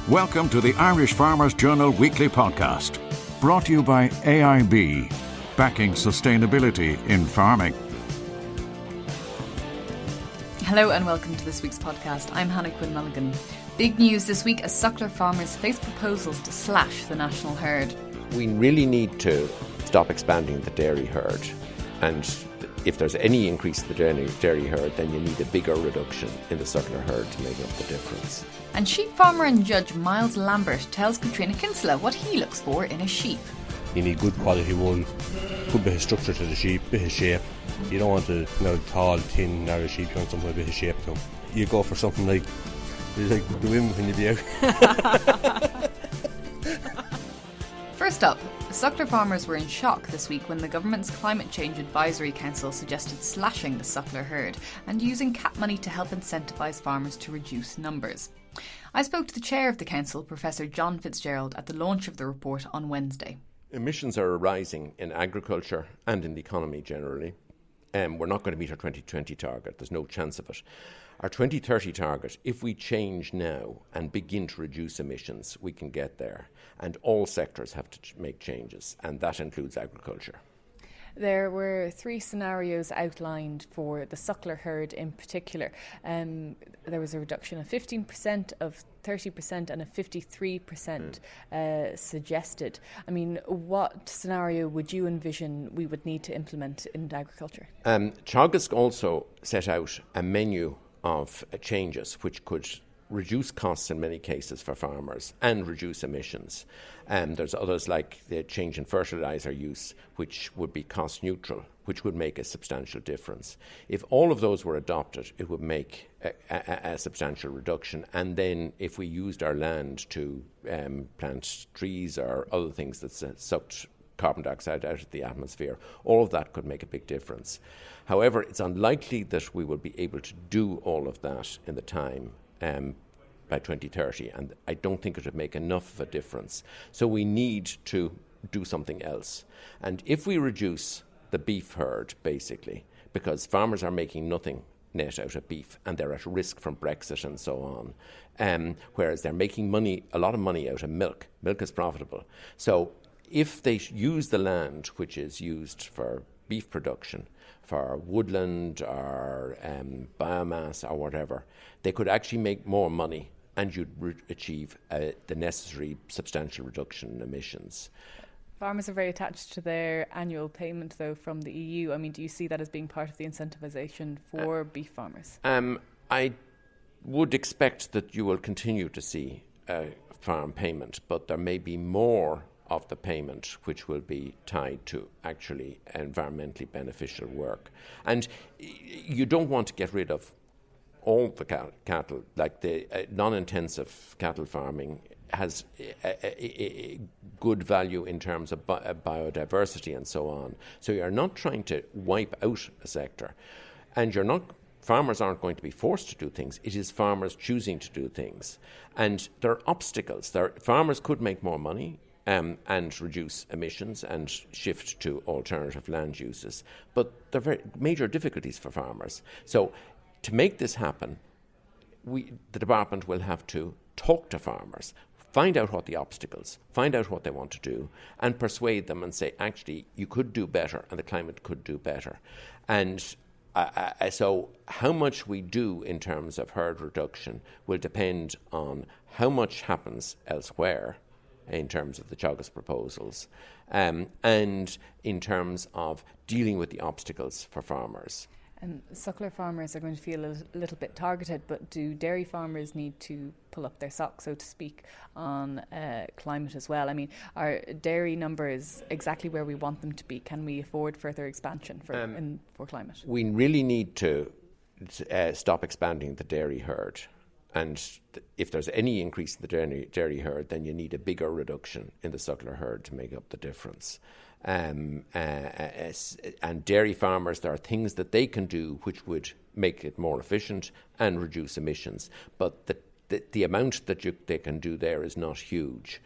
Welcome to the Irish Farmers Journal Weekly Podcast, brought to you by AIB, backing sustainability in farming. Hello and welcome to this week's podcast. I'm Hannah Quinn Mulligan. Big news this week as Suckler farmers face proposals to slash the national herd. We really need to stop expanding the dairy herd, and if there's any increase in the dairy herd, then you need a bigger reduction in the Suckler herd to make up the difference. And sheep farmer and judge Miles Lambert tells Katrina Kinsella what he looks for in a sheep. You need good quality wool, good bit of structure to the sheep, bit of shape. You don't want a tall, thin, narrow sheep. You want something with a bit of shape to them. You go for something like the wind when you be out. First up, Suckler farmers were in shock this week when the government's Climate Change Advisory Council suggested slashing the Suckler herd and using cap money to help incentivise farmers to reduce numbers. I spoke to the chair of the council, Professor John Fitzgerald, at the launch of the report on Wednesday. Emissions are rising in agriculture and in the economy generally. We're not going to meet our 2020 target. There's no chance of it. Our 2030 target, if we change now and begin to reduce emissions, we can get there. And all sectors have to make changes, and that includes agriculture. There were three scenarios outlined for the Suckler herd in particular. There was a reduction of 15%, of 30% and a 53% suggested. I mean, what scenario would you envision we would need to implement in agriculture? Teagasc also set out a menu of changes which could reduce costs in many cases for farmers and reduce emissions. There's others like the change in fertiliser use, which would be cost neutral, which would make a substantial difference. If all of those were adopted, it would make a substantial reduction. And then if we used our land to plant trees or other things that sucked carbon dioxide out of the atmosphere, all of that could make a big difference. However, it's unlikely that we will be able to do all of that in the time by 2030, and I don't think it would make enough of a difference. So we need to do something else. And if we reduce the beef herd, basically, because farmers are making nothing net out of beef and they're at risk from Brexit and so on, whereas they're making money, a lot of money out of milk. Milk is profitable. So if they use the land which is used for beef production, for woodland or biomass or whatever, they could actually make more money and you'd achieve the necessary substantial reduction in emissions. Farmers are very attached to their annual payment, though, from the EU. I mean, do you see that as being part of the incentivisation for beef farmers? I would expect that you will continue to see farm payment, but there may be more of the payment which will be tied to actually environmentally beneficial work. And you don't want to get rid of all the cattle, like the non-intensive cattle farming has a good value in terms of biodiversity and so on. So you're not trying to wipe out a sector, and farmers aren't going to be forced to do things. It is farmers choosing to do things. And there are obstacles. Farmers could make more money and reduce emissions and shift to alternative land uses. But there are very major difficulties for farmers. So to make this happen, the department will have to talk to farmers, find out what the obstacles, find out what they want to do, and persuade them and say, actually, you could do better and the climate could do better. And so how much we do in terms of herd reduction will depend on how much happens elsewhere in terms of the Teagasc proposals, and in terms of dealing with the obstacles for farmers. And Suckler farmers are going to feel a little bit targeted, but do dairy farmers need to pull up their socks, so to speak, on climate as well? I mean, are dairy numbers exactly where we want them to be? Can we afford further expansion for climate? We really need to stop expanding the dairy herd. And if there's any increase in the dairy herd, then you need a bigger reduction in the Suckler herd to make up the difference. And dairy farmers, there are things that they can do which would make it more efficient and reduce emissions. But the amount that they can do there is not huge.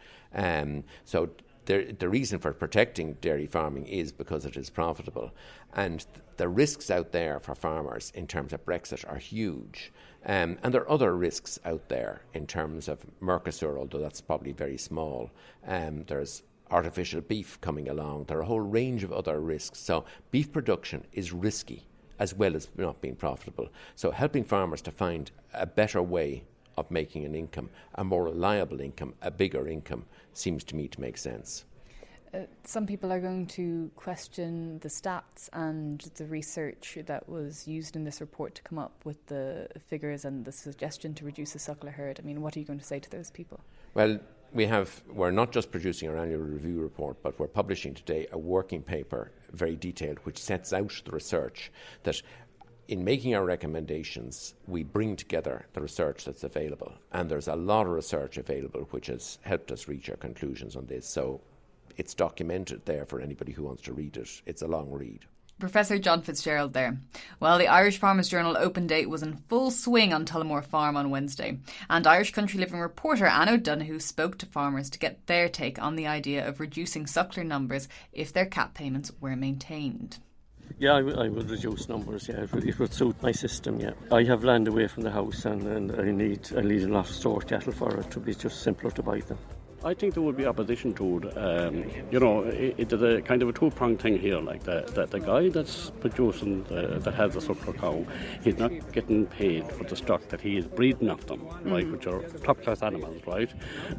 So the reason for protecting dairy farming is because it is profitable. And the risks out there for farmers in terms of Brexit are huge. And there are other risks out there in terms of Mercosur, although that's probably very small. There's artificial beef coming along. There are a whole range of other risks. So beef production is risky as well as not being profitable. So helping farmers to find a better way of making an income, a more reliable income, a bigger income, seems to me to make sense. Some people are going to question the stats and the research that was used in this report to come up with the figures and the suggestion to reduce the suckler herd. I mean, what are you going to say to those people? Well, we're not just producing our annual review report, but we're publishing today a working paper, very detailed, which sets out the research that in making our recommendations, we bring together the research that's available. And there's a lot of research available which has helped us reach our conclusions on this. So it's documented there for anybody who wants to read it. It's a long read. Professor John Fitzgerald there. Well, the Irish Farmers Journal open day was in full swing on Tullamore Farm on Wednesday, and Irish Country Living reporter Anne O'Donoghue spoke to farmers to get their take on the idea of reducing suckler numbers if their cap payments were maintained. Yeah, I would reduce numbers, yeah. It would suit my system, yeah. I have land away from the house and I need a lot of stored cattle for it to be just simpler to buy them. I think there would be opposition to it. It's a kind of a two-pronged thing here, like the guy that's producing, that has a suckler cow, he's not getting paid for the stock that he is breeding off them, right, which are top-class animals, right?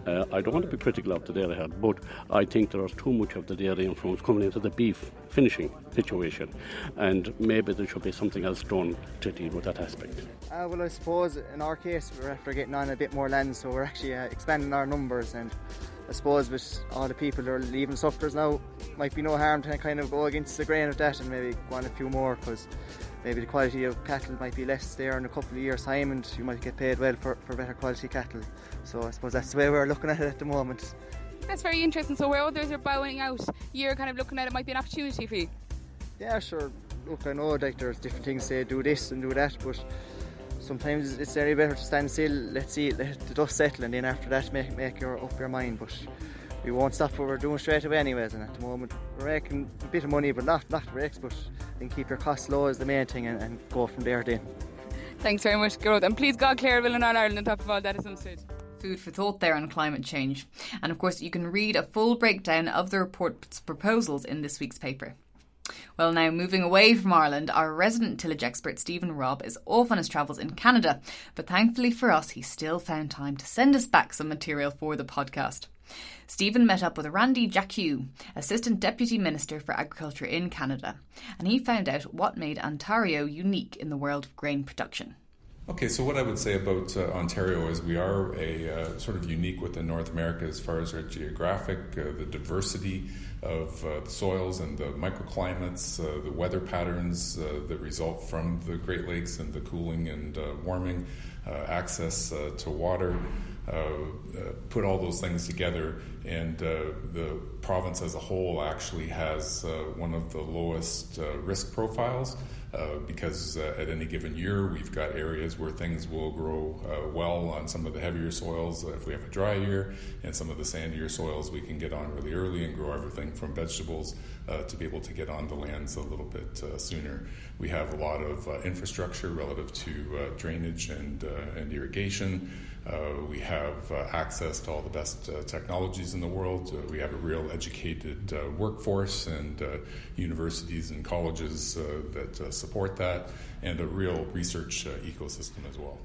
I don't want to be critical of the dairy herd, but I think there's too much of the dairy influence coming into the beef finishing situation, and maybe there should be something else done to deal with that aspect. Well, I suppose in our case we're after getting on a bit more land, so we're actually expanding our numbers, and I suppose with all the people who are leaving sucklers now, might be no harm to kind of go against the grain of that and maybe go on a few more, because maybe the quality of cattle might be less there in a couple of years' time and you might get paid well for better quality cattle. So I suppose that's the way we're looking at it at the moment. That's very interesting. So where others are bowing out, you're kind of looking at it might be an opportunity for you? Yeah, sure. Look, I know like there's different things, say do this and do that, but sometimes it's very better to stand still, let the dust settle, and then after that make up your mind. But we won't stop what we're doing straight away anyways, and at the moment we're making a bit of money, but not breaks, but then keep your costs low is the main thing, and go from there then. Thanks very much, Gerard. And please God clear will in all Ireland on top of all that at some stage. Food for thought there on climate change. And of course you can read a full breakdown of the report's proposals in this week's paper. Well, now moving away from Ireland, our resident tillage expert Stephen Robb is off on his travels in Canada, but thankfully for us he still found time to send us back some material for the podcast. Stephen met up with Randy Jacques, Assistant Deputy Minister for Agriculture in Canada, and he found out what made Ontario unique in the world of grain production. Okay, so what I would say about Ontario is we are sort of unique within North America as far as our geographic, the diversity of the soils and the microclimates, the weather patterns that result from the Great Lakes and the cooling and warming, access to water, put all those things together, and the province as a whole actually has one of the lowest risk profiles. Because at any given year we've got areas where things will grow well on some of the heavier soils if we have a dry year, and some of the sandier soils we can get on really early and grow everything from vegetables to be able to get on the lands a little bit sooner. We have a lot of infrastructure relative to drainage and irrigation. We have access to all the best technologies in the world. We have a real educated workforce and universities and colleges that support that, and a real research ecosystem as well.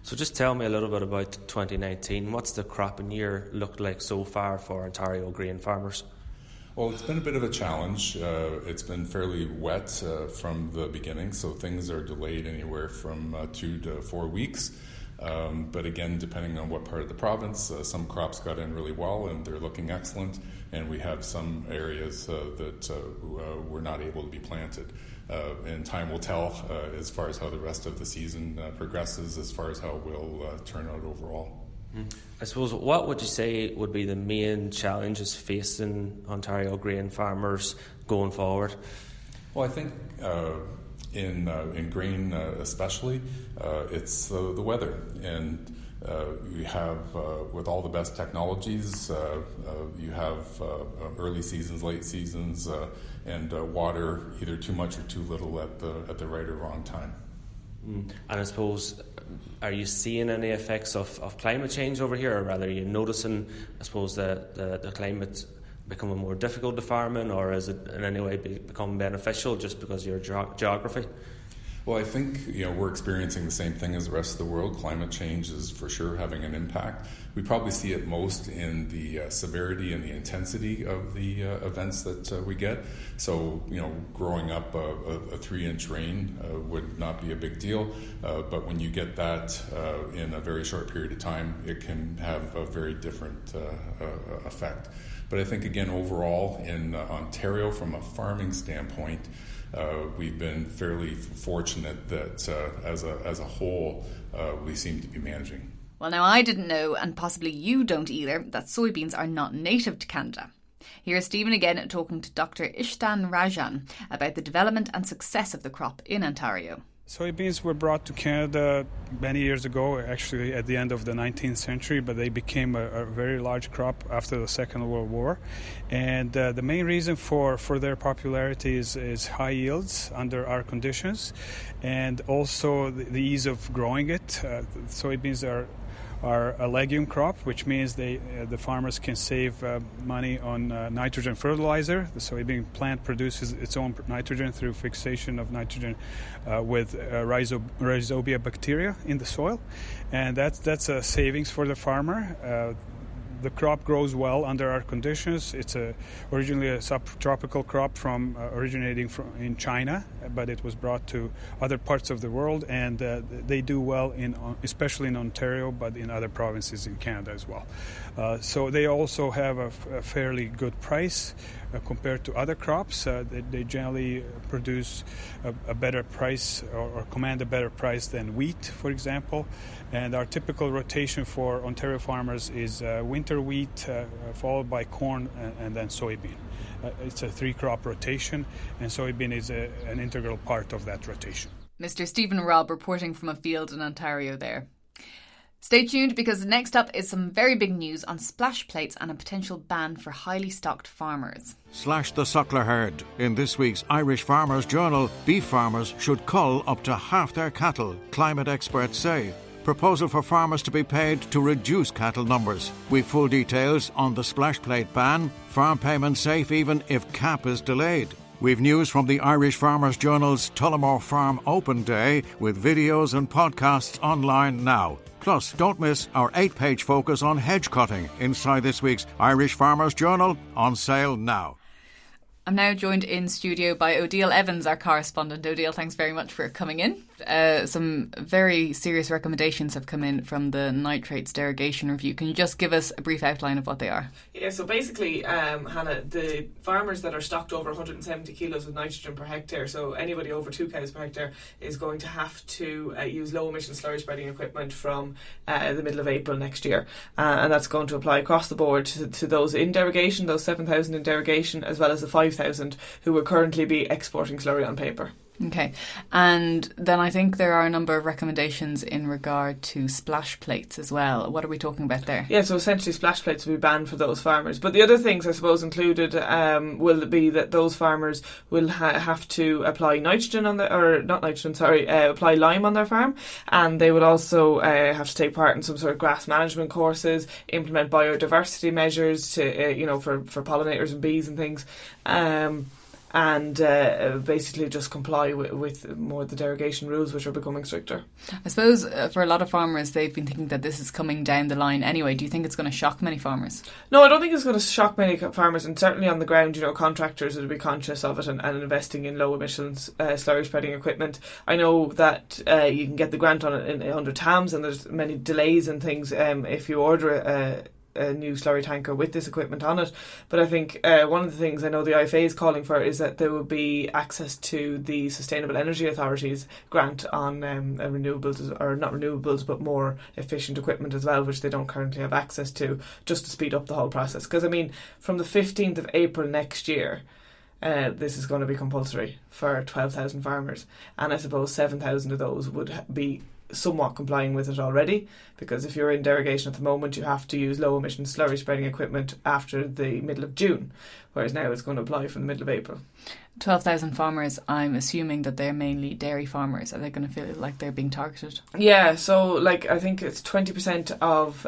So just tell me a little bit about 2019. What's the cropping year looked like so far for Ontario grain farmers? Well, it's been a bit of a challenge. It's been fairly wet from the beginning, so things are delayed anywhere from 2 to 4 weeks. But again, depending on what part of the province, some crops got in really well and they're looking excellent, and we have some areas that were not able to be planted. And time will tell as far as how the rest of the season progresses, as far as how it will turn out overall. I suppose, what would you say would be the main challenges facing Ontario grain farmers going forward? Well, I think in grain especially, it's the weather. And You have, with all the best technologies, you have early seasons, late seasons, and water either too much or too little at the right or wrong time. And I suppose, are you seeing any effects of climate change over here, or rather are you noticing, I suppose, the climate becoming more difficult to farm in, or is it in any way become beneficial just because of your geography? Well, I think we're experiencing the same thing as the rest of the world. Climate change is for sure having an impact. We probably see it most in the severity and the intensity of the events that we get. So, growing up, a 3-inch rain would not be a big deal, but when you get that in a very short period of time, it can have a very different effect. But I think, again, overall in Ontario, from a farming standpoint, we've been fairly fortunate that as a whole, we seem to be managing. Well, now I didn't know, and possibly you don't either, that soybeans are not native to Canada. Here's Stephen again talking to Dr. Ishtan Rajan about the development and success of the crop in Ontario. Soybeans were brought to Canada many years ago, actually at the end of the 19th century, but they became a very large crop after the Second World War. And the main reason for their popularity is high yields under our conditions, and also the ease of growing it. Soybeans are a legume crop, which means the farmers can save money on nitrogen fertilizer. The soybean plant produces its own nitrogen through fixation of nitrogen with rhizobia bacteria in the soil, and that's a savings for the farmer. The crop grows well under our conditions. It's originally a subtropical crop originating in China, but it was brought to other parts of the world, and they do well especially in Ontario, but in other provinces in Canada as well. So they also have a fairly good price compared to other crops. They generally produce a better price or command a better price than wheat, for example. And our typical rotation for Ontario farmers is winter wheat, followed by corn and then soybean. It's a 3-crop rotation, and soybean is an integral part of that rotation. Mr. Stephen Robb reporting from a field in Ontario there. Stay tuned, because next up is some very big news on splash plates and a potential ban for highly stocked farmers. Slash the Suckler herd. In this week's Irish Farmers Journal, beef farmers should cull up to half their cattle, climate experts say. Proposal for farmers to be paid to reduce cattle numbers. We've full details on the splash plate ban. Farm payment safe even if cap is delayed. We've news from the Irish Farmers Journal's Tullamore Farm Open Day with videos and podcasts online now. Plus, don't miss our 8-page focus on hedge cutting inside this week's Irish Farmers Journal, on sale now. I'm now joined in studio by Odile Evans, our correspondent. Odile, thanks very much for coming in. Some very serious recommendations have come in from the Nitrates derogation review. Can you just give us a brief outline of what they are? Yeah, so basically, Hannah, the farmers that are stocked over 170 kilos of nitrogen per hectare, so anybody over 2 cows per hectare, is going to have to use low-emission slurry spreading equipment from the middle of April next year. And that's going to apply across the board to those in derogation, those 7,000 in derogation, as well as the 5,000 who will currently be exporting slurry on paper. Okay, and then I think there are a number of recommendations in regard to splash plates as well. What are we talking about there? Yeah, so essentially splash plates will be banned for those farmers. But the other things, I suppose, included will be that those farmers will have to apply apply lime on their farm, and they will also have to take part in some sort of grass management courses, implement biodiversity measures to for pollinators and bees and things. And basically just comply with more of the derogation rules, which are becoming stricter. I suppose for a lot of farmers, they've been thinking that this is coming down the line anyway. Do you think it's going to shock many farmers? No, I don't think it's going to shock many farmers, and certainly on the ground, contractors will be conscious of it and investing in low emissions slurry spreading equipment. I know that you can get the grant on it under TAMS, and there's many delays and things if you order a new slurry tanker with this equipment on it. But I think one of the things I know the IFA is calling for is that there will be access to the Sustainable Energy Authority's grant on renewables, or not renewables, but more efficient equipment as well, which they don't currently have access to, just to speed up the whole process. Because, from the 15th of April next year, this is going to be compulsory for 12,000 farmers, and I suppose 7,000 of those would be somewhat complying with it already, because if you're in derogation at the moment, you have to use low emission slurry spreading equipment after the middle of June, whereas now it's going to apply from the middle of April. 12,000 farmers, I'm assuming that they're mainly dairy farmers. Are they going to feel like they're being targeted? Yeah, so like I think it's 20% of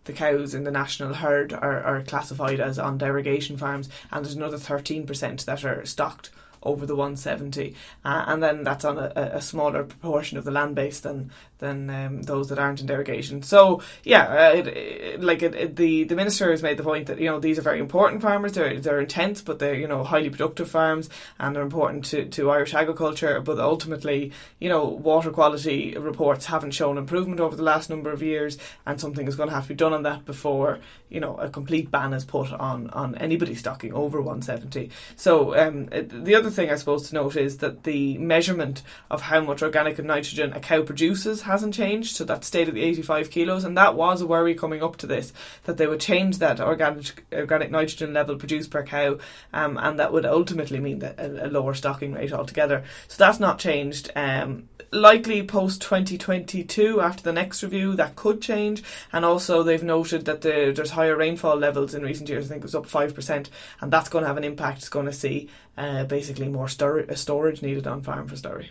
the cows in the national herd are classified as on derogation farms, and there's another 13% that are stocked over the 170, and then that's on a smaller proportion of the land base than those that aren't in derogation. So the minister has made the point that, you know, these are very important farmers. They're intense, but they're, you know, highly productive farms, and they're important to Irish agriculture. But ultimately, you know, water quality reports haven't shown improvement over the last number of years, and something is going to have to be done on that before, you know, a complete ban is put on anybody stocking over 170. So the other thing I suppose to note is that the measurement of how much organic nitrogen a cow produces hasn't changed, so that stayed at the 85 kilos, and that was a worry coming up to this, that they would change that organic nitrogen level produced per cow, and that would ultimately mean that a lower stocking rate altogether. So that's not changed. Likely post 2022, after the next review, that could change. And also they've noted that there's higher rainfall levels in recent years. I think it was up 5%, and that's going to have an impact. It's going to see basically more storage needed on farm for slurry.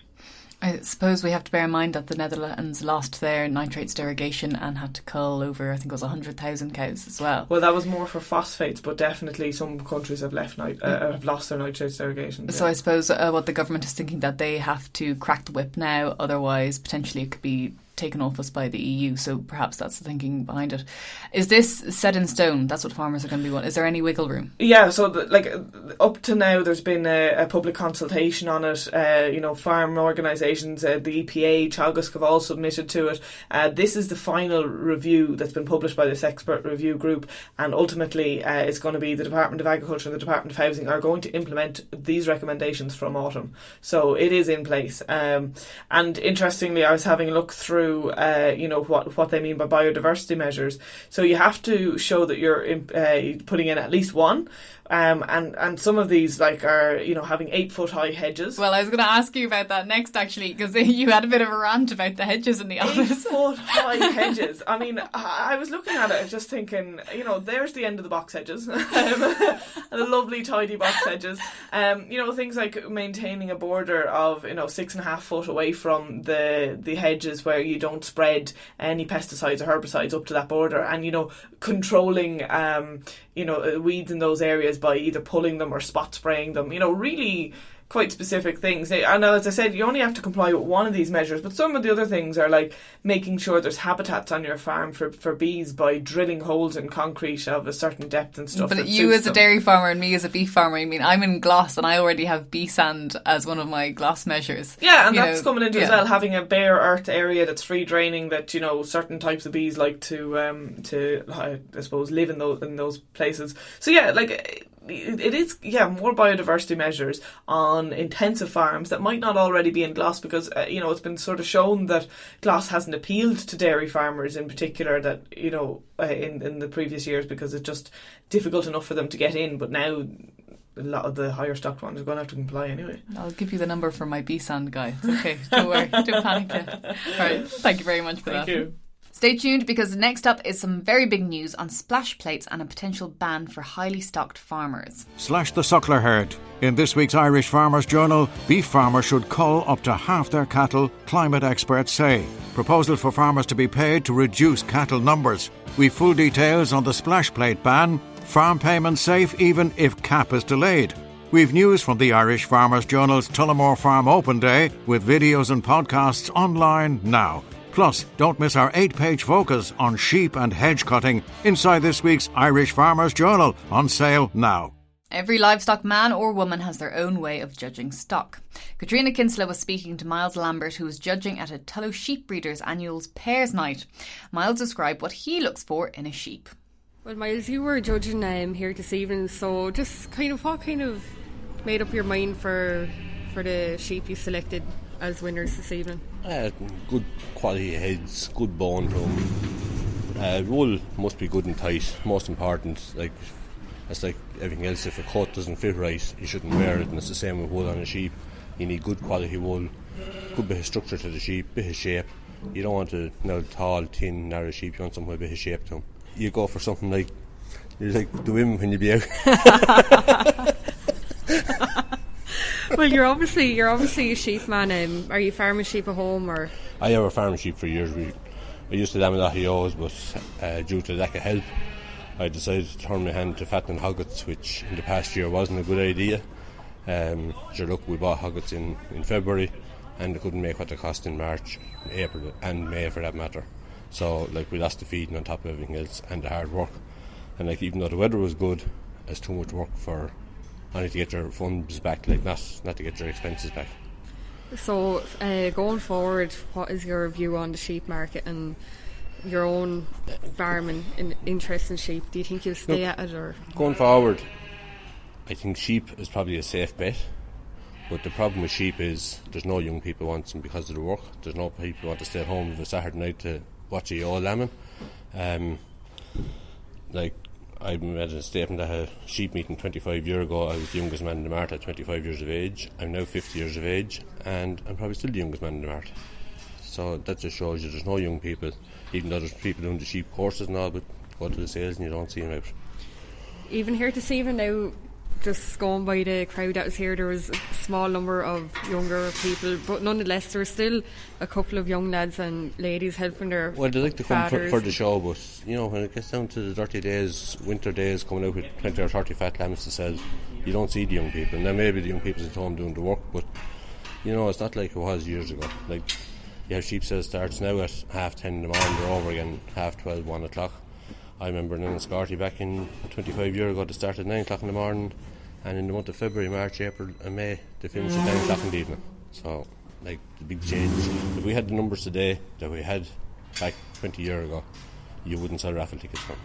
I suppose we have to bear in mind that the Netherlands lost their nitrates derogation and had to cull over, I think it was 100,000 cows as well. Well, that was more for phosphates, but definitely some countries have have lost their nitrates derogation. So I suppose what the government is thinking, that they have to crack the whip now, otherwise potentially it could be taken off us by the EU, so perhaps that's the thinking behind it. Is this set in stone? That's what farmers are going to be wanting. Is there any wiggle room? Yeah, so up to now there's been a public consultation on it. Farm organisations, the EPA, Teagasc have all submitted to it. This is the final review that's been published by this expert review group, and ultimately it's going to be the Department of Agriculture and the Department of Housing are going to implement these recommendations from autumn. So it is in place. And interestingly, I was having a look through what they mean by biodiversity measures. So you have to show that you're putting in at least one, and some of these are having 8-foot high hedges. Well, I was going to ask you about that next, actually, because you had a bit of a rant about the hedges in the office. 8-foot high hedges. I mean, I was looking at it just thinking, there's the end of the box hedges, the lovely tidy box hedges. Things like maintaining a border of 6.5 foot away from the hedges where you don't spread any pesticides or herbicides up to that border, and controlling weeds in those areas by either pulling them or spot spraying them, really quite specific things. And as I said, you only have to comply with one of these measures, but some of the other things are like making sure there's habitats on your farm for bees by drilling holes in concrete of a certain depth and stuff. But you as a dairy farmer and me as a beef farmer, I mean, I'm in Gloss and I already have bee sand as one of my Gloss measures. Yeah, and that's coming into as well, having a bare earth area that's free draining, that certain types of bees like to I suppose live in those places. So it is, more biodiversity measures on intensive farms that might not already be in Gloss, because, it's been sort of shown that Gloss hasn't appealed to dairy farmers in particular, that, in the previous years, because it's just difficult enough for them to get in. But now a lot of the higher stocked ones are going to have to comply anyway. I'll give you the number for my bee sand guy. It's okay, don't worry, don't panic yet. All right, thank you very much for that. Thank you. Stay tuned, because next up is some very big news on splash plates and a potential ban for highly stocked farmers. Slash the Suckler herd. In this week's Irish Farmers Journal, beef farmers should cull up to half their cattle, climate experts say. Proposal for farmers to be paid to reduce cattle numbers. We've full details on the splash plate ban. Farm payments safe even if cap is delayed. We've news from the Irish Farmers Journal's Tullamore Farm Open Day, with videos and podcasts online now. Plus, don't miss our 8-page focus on sheep and hedge cutting inside this week's Irish Farmers Journal, on sale now. Every livestock man or woman has their own way of judging stock. Katrina Kinsella was speaking to Miles Lambert, who was judging at a Tullow Sheep Breeders' annual Pairs Night. Miles described what he looks for in a sheep. Well, Miles, you were judging here this evening, so just what made up your mind for the sheep you selected as winners this evening? Good quality heads, good bone to them. Wool must be good and tight, most important. It's like everything else, if a coat doesn't fit right, you shouldn't wear it, and it's the same with wool on a sheep. You need good quality wool, good bit of structure to the sheep, bit of shape. You don't want a tall, thin, narrow sheep. You want something with a bit of shape to them. You go for something like the women when you be out. Well, you're obviously a sheep man. Are you farming sheep at home or? I have a farming sheep for years. I used to lamb a lot of ewes, but due to lack of help, I decided to turn my hand to fattening hoggets, which in the past year wasn't a good idea. Look, we bought hoggets in February, and they couldn't make what they cost in March, April and May for that matter. So we lost the feeding on top of everything else and the hard work. And even though the weather was good, it's too much work for only to get your funds back, not to get your expenses back. So going forward, what is your view on the sheep market and your own farming and interest in sheep? Do you think you'll stay at it or? Going forward, I think sheep is probably a safe bet. But the problem with sheep is there's no young people want them because of the work. There's no people who want to stay at home on a Saturday night to watch a ewe lambing. I made a statement at a sheep meeting 25 years ago. I was the youngest man in the mart at 25 years of age. I'm now 50 years of age, and I'm probably still the youngest man in the mart. So that just shows you there's no young people, even though there's people doing the sheep courses and all, but go to the sales and you don't see them out. Even here this evening now, just going by the crowd that was here, there was a small number of younger people, but nonetheless there was still a couple of young lads and ladies helping their Well, they like to come fathers. for the show, but when it gets down to the dirty days, winter days, coming out with 20 or 30 fat lambs to sell, you don't see the young people. Now maybe the young people's at home doing the work, but it's not like it was years ago. You have sheep sales starts now at 10:30 in the morning, they're over again 12:30, 1 o'clock. I remember in Scarty back in 25 years ago, they started at 9 o'clock in the morning, and in the month of February, March, April and May, they finished at 9 o'clock in the evening. So, the big change. If we had the numbers today that we had back 20 years ago, you wouldn't sell raffle tickets for them.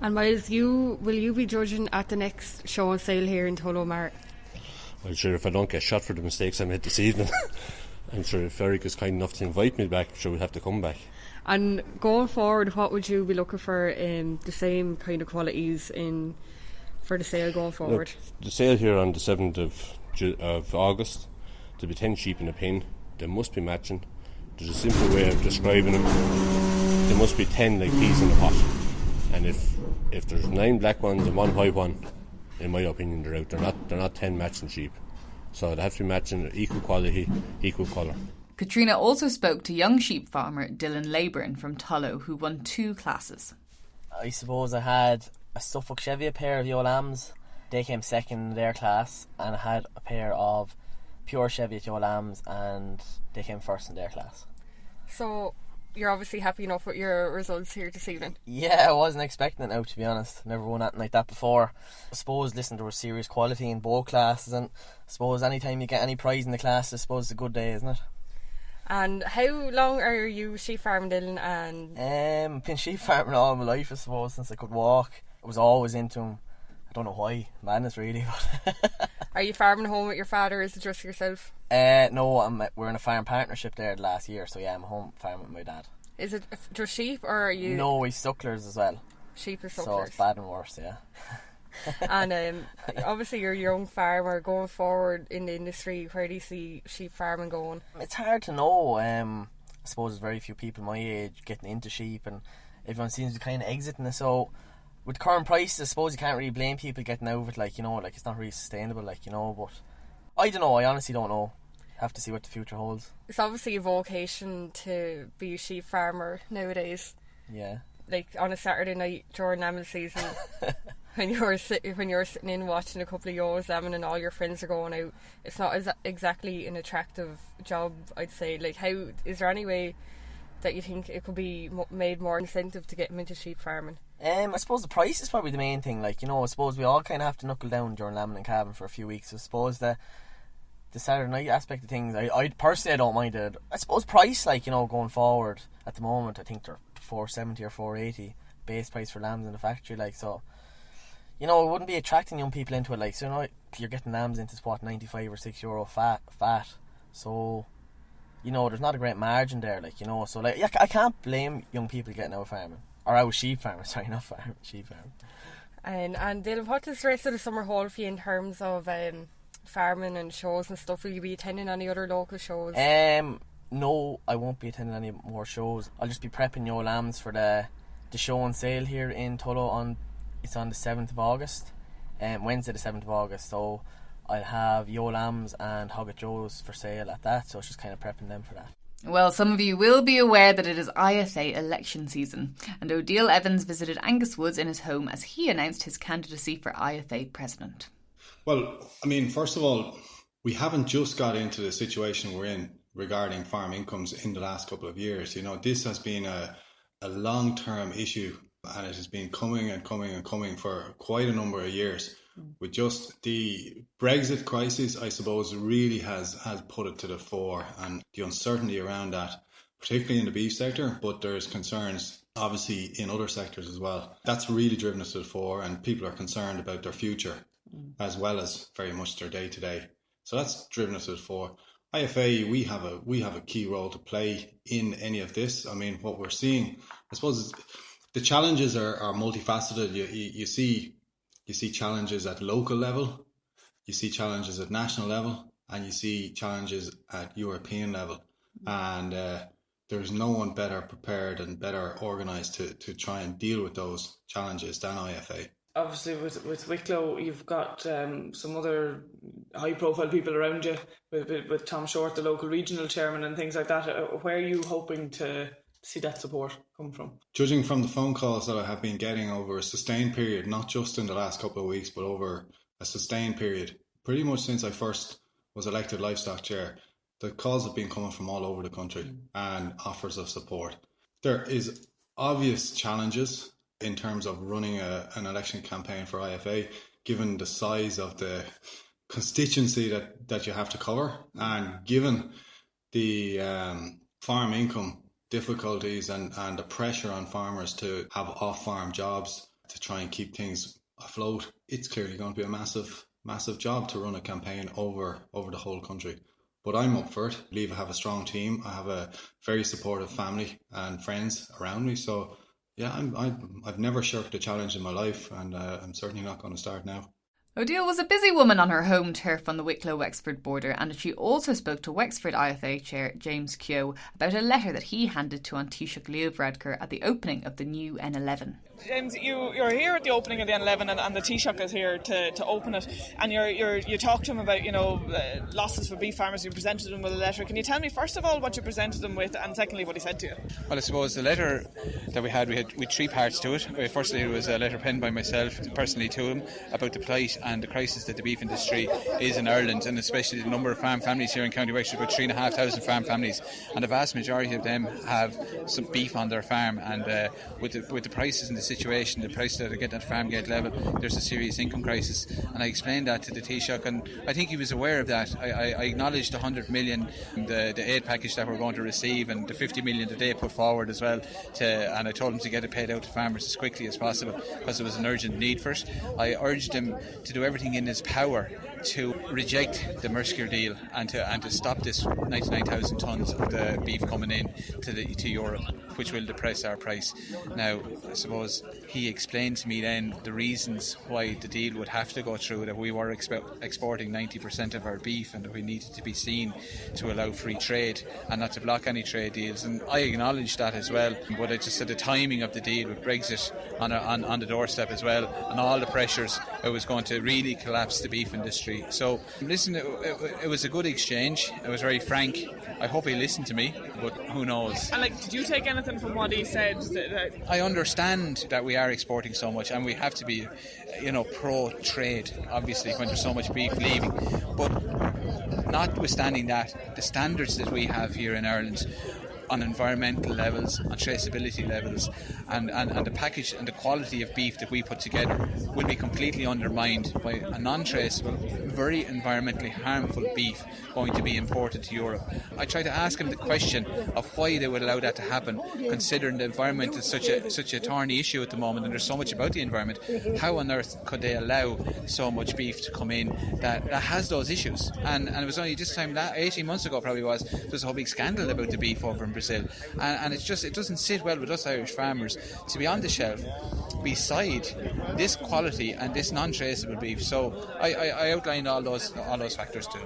And Miles, will you be judging at the next show and sale here in Tullomar? Well, sure, if I don't get shot for the mistakes I made this evening, I'm sure if Eric is kind enough to invite me back, sure we'll have to come back. And going forward, what would you be looking for the same kind of qualities for the sale going forward? Look, the sale here on the 7th of August, there'll be 10 sheep in a pen. They must be matching. There's a simple way of describing them. There must be 10 like peas in a pot. And if there's 9 black ones and 1 white one, in my opinion they're out. They're not 10 matching sheep. So they have to be matching equal quality, equal colour. Katrina also spoke to young sheep farmer Dylan Leyburn from Tullow, who won 2 classes. I suppose I had a Suffolk Cheviot pair of ewe lambs. They came second in their class, and I had a pair of pure Cheviot ewe lambs, and they came first in their class. So you're obviously happy enough with your results here this evening? Yeah, I wasn't expecting it now, to be honest. Never won anything like that before. I suppose, there was serious quality in both classes, and I suppose anytime you get any prize in the class, I suppose it's a good day, isn't it? And how long are you sheep farming, Dylan? And been sheep farming all my life, I suppose, since I could walk. I was always into them. I don't know why, madness really. But are you farming home with your father, or is it just yourself? No, we're in a farm partnership there last year, so yeah, I'm home farming with my dad. Is it just sheep, or are you? No, we've sucklers as well. Sheep and sucklers. So it's bad and worse, yeah. And obviously you're a young farmer going forward in the industry. Where do you see sheep farming going? It's hard to know. I suppose there's very few people my age getting into sheep, and everyone seems to be kind of exiting it. So with current prices, I suppose you can't really blame people getting out of it. It's not really sustainable. But I don't know. I honestly don't know. Have to see what the future holds. It's obviously a vocation to be a sheep farmer nowadays. Yeah. On a Saturday night during lambing season, when you're sitting in watching a couple of ewes lambing and all your friends are going out, it's not exactly an attractive job, I'd say. How is there any way that you think it could be made more incentive to get them into sheep farming? I suppose the price is probably the main thing. I suppose we all kind of have to knuckle down during lambing and calving for a few weeks. I suppose the Saturday night aspect of things, I personally I don't mind it. I suppose price, going forward at the moment, I think they're $4.70 or $4.80 base price for lambs in the factory. So it wouldn't be attracting young people into it. You're getting lambs into spot 95 or €6 fat. So there's not a great margin there. So I can't blame young people getting out of farming, or out of sheep farming. Sorry, not farming, sheep farming. And Dylan, what does the rest of the summer hold for you in terms of farming and shows and stuff? Will you be attending any other local shows? No, I won't be attending any more shows. I'll just be prepping Yo Lambs for the show on sale here in Tullow it's on the 7th of August, Wednesday the 7th of August. So I'll have Yo Lambs and Hogget Joe's for sale at that, so it's just kind of prepping them for that. Well, some of you will be aware that it is IFA election season, and O'Deal Evans visited Angus Woods in his home as he announced his candidacy for IFA president. Well, I mean, first of all, we haven't just got into the situation we're in regarding farm incomes in the last couple of years. You know, this has been a long-term issue, and it has been coming and coming and coming for quite a number of years. With just the Brexit crisis, I suppose, really has put it to the fore, and the uncertainty around that, particularly in the beef sector, but there's concerns obviously in other sectors as well. That's really driven us to the fore, and people are concerned about their future as well as very much their day-to-day. So that's driven us to the fore. IFA, we have a key role to play in any of this. I mean, what we're seeing, I suppose, the challenges are multifaceted. You see challenges at local level, you see challenges at national level, and you see challenges at European level. And there's no one better prepared and better organised to try and deal with those challenges than IFA. Obviously, with Wicklow, you've got some other high-profile people around you, with Tom Short, the local regional chairman, and things like that. Where are you hoping to see that support come from? Judging from the phone calls that I have been getting over a sustained period, not just in the last couple of weeks, but over a sustained period, pretty much since I first was elected Livestock Chair, the calls have been coming from all over the country and offers of support. There is obvious challenges in terms of running an election campaign for IFA, given the size of the constituency that you have to cover, and given the farm income difficulties and the pressure on farmers to have off-farm jobs to try and keep things afloat. It's clearly going to be a massive job to run a campaign over the whole country. But I'm up for it. I believe I have a strong team. I have a very supportive family and friends around me. So yeah, I've never shirked a challenge in my life, and I'm certainly not going to start now. O'Deal was a busy woman on her home turf on the Wicklow-Wexford border, and she also spoke to Wexford IFA Chair James Keogh about a letter that he handed to An Taoiseach Leo Varadkar at the opening of the new N11. James, you're here at the opening of the N11, and the Taoiseach is here to open it, and you talked to him about losses for beef farmers. You presented him with a letter. Can you tell me first of all what you presented him with, and secondly what he said to you? Well, I suppose the letter that we had three parts to it. Firstly, it was a letter penned by myself personally to him about the plight and the crisis that the beef industry is in Ireland, and especially the number of farm families here in County Wexford, about 3,500 farm families, and the vast majority of them have some beef on their farm, and with the prices and the situation, the prices that are getting at farm gate level, there's a serious income crisis. And I explained that to the Taoiseach, and I think he was aware of that. I acknowledged the 100 million, the aid package that we're going to receive, and the 50 million that they put forward as well, and I told him to get it paid out to farmers as quickly as possible because there was an urgent need for it. I urged him to do everything in his power to reject the Mercer deal and to stop this 99,000 tonnes of the beef coming in to Europe, which will depress our price. Now, I suppose he explained to me then the reasons why the deal would have to go through, that we were exporting 90% of our beef and that we needed to be seen to allow free trade and not to block any trade deals. And I acknowledged that as well, but I just said the timing of the deal with Brexit on the doorstep as well, and all the pressures, it was going to really collapse the beef industry. So listen, it was a good exchange. It was very frank. I hope he listened to me, but who knows. And did you take anything from what he said? I understand that we are exporting so much, and we have to be, pro-trade, obviously, when there's so much beef leaving. But notwithstanding that, the standards that we have here in Ireland on environmental levels, on traceability levels, and the package and the quality of beef that we put together will be completely undermined by a non-traceable, very environmentally harmful beef going to be imported to Europe. I tried to ask him the question of why they would allow that to happen, considering the environment is such a thorny issue at the moment, and there's so much about the environment. How on earth could they allow so much beef to come in that has those issues? And it was only this time, 18 months ago probably was, there was a whole big scandal about the beef over in Brazil. sale, and it doesn't sit well with us Irish farmers to be on the shelf beside this quality and this non-traceable beef. So I outlined all those factors too.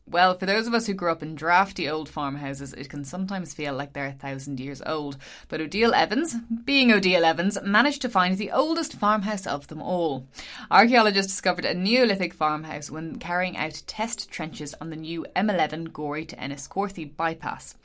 Well, for those of us who grew up in drafty old farmhouses, it can sometimes feel like they're 1,000 years old. But Odile Evans, being Odile Evans, managed to find the oldest farmhouse of them all. Archaeologists discovered a Neolithic farmhouse when carrying out test trenches on the new M11 Gorey to Enniscorthy bypass.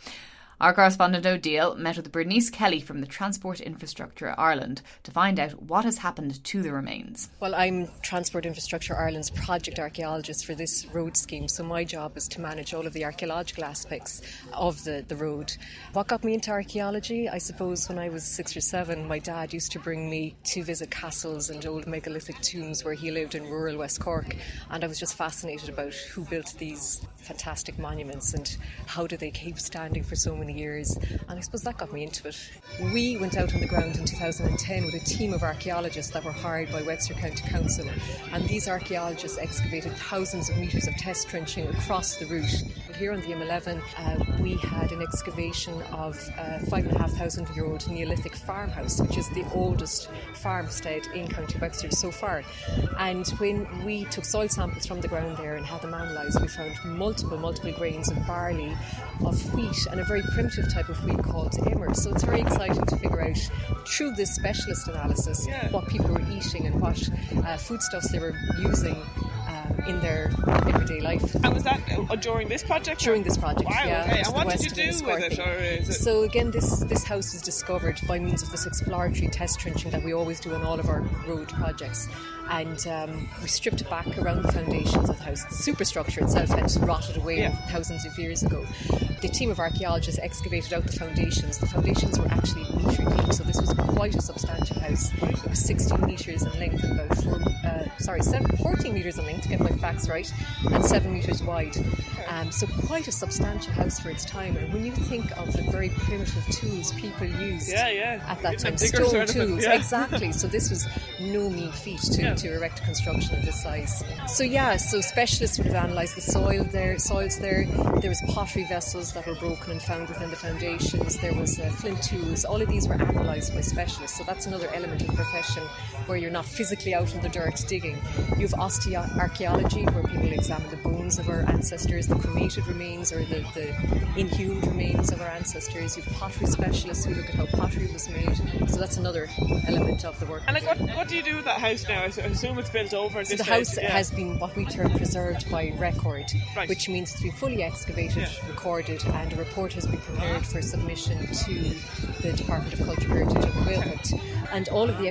Our correspondent Odile met with Bernice Kelly from the Transport Infrastructure Ireland to find out what has happened to the remains. Well, I'm Transport Infrastructure Ireland's project archaeologist for this road scheme, so my job is to manage all of the archaeological aspects of the road. What got me into archaeology? I suppose when I was 6 or 7, my dad used to bring me to visit castles and old megalithic tombs where he lived in rural West Cork, and I was just fascinated about who built these fantastic monuments and how did they keep standing for so many years, and I suppose that got me into it. We went out on the ground in 2010 with a team of archaeologists that were hired by Wexford County Council, and these archaeologists excavated thousands of metres of test trenching across the route. Here on the M11 we had an excavation of a 5,500-year-old Neolithic farmhouse, which is the oldest farmstead in County Wexford so far, and when we took soil samples from the ground there and had them analysed, we found multiple grains of barley, of wheat, and a very primitive type of wheat called emmer. So it's very exciting to figure out through this specialist analysis what people were eating and what foodstuffs they were using in their everyday life. And was that during this project? During this project, wow, yeah. Okay. And what did you do with it? Or is it? So again, this house was discovered by means of this exploratory test trenching that we always do on all of our road projects. And we stripped it back around the foundations of the house. The superstructure itself had rotted away thousands of years ago. The team of archaeologists excavated out the foundations. The foundations were actually a metre deep, so this was quite a substantial house. It was 16 metres in length and about 14 metres in length, to get my facts right, and 7 metres wide. So quite a substantial house for its time. And when you think of the very primitive tools people used at that time, stone tools, exactly. So this was no mean feat to erect a construction of this size. So specialists would have analysed the soils there. There was pottery vessels that were broken and found within the foundations. There was flint tools. All of these were analysed by specialists. So that's another element of the profession where you're not physically out in the dirt digging. You have osteoarchaeology, where people examine the bones of our ancestors, the cremated remains or the inhumed remains of our ancestors. You have pottery specialists who look at how pottery was made. So that's another element of the work. And what do you do with that house now? I assume it's built over. So the house has been what we term preserved by record, which means it's been fully excavated, recorded, and a report has been prepared for submission to the Department of Culture, Heritage and the Whale Hunt. And all of the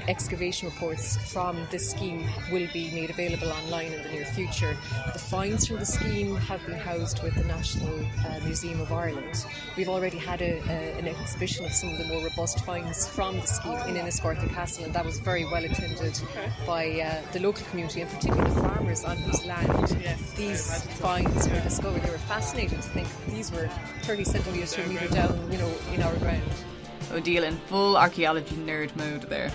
excavation reports from this scheme will be made available online in the near future. The finds from the scheme have been housed with the National Museum of Ireland. We've already had an exhibition of some of the more robust finds from the scheme in Enniscorthy Castle, and that was very well attended by the local community, and particularly the farmers on whose land these finds were discovered. They were fascinated to think these were 30 centimetres to a metre down, in our ground. Odile in full archaeology nerd mode there.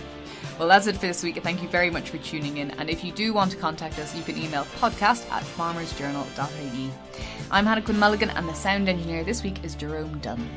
Well, that's it for this week. Thank you very much for tuning in. And if you do want to contact us, you can email podcast@farmersjournal.ie. I'm Hannah Quinn Mulligan, and the sound engineer this week is Jerome Dunn.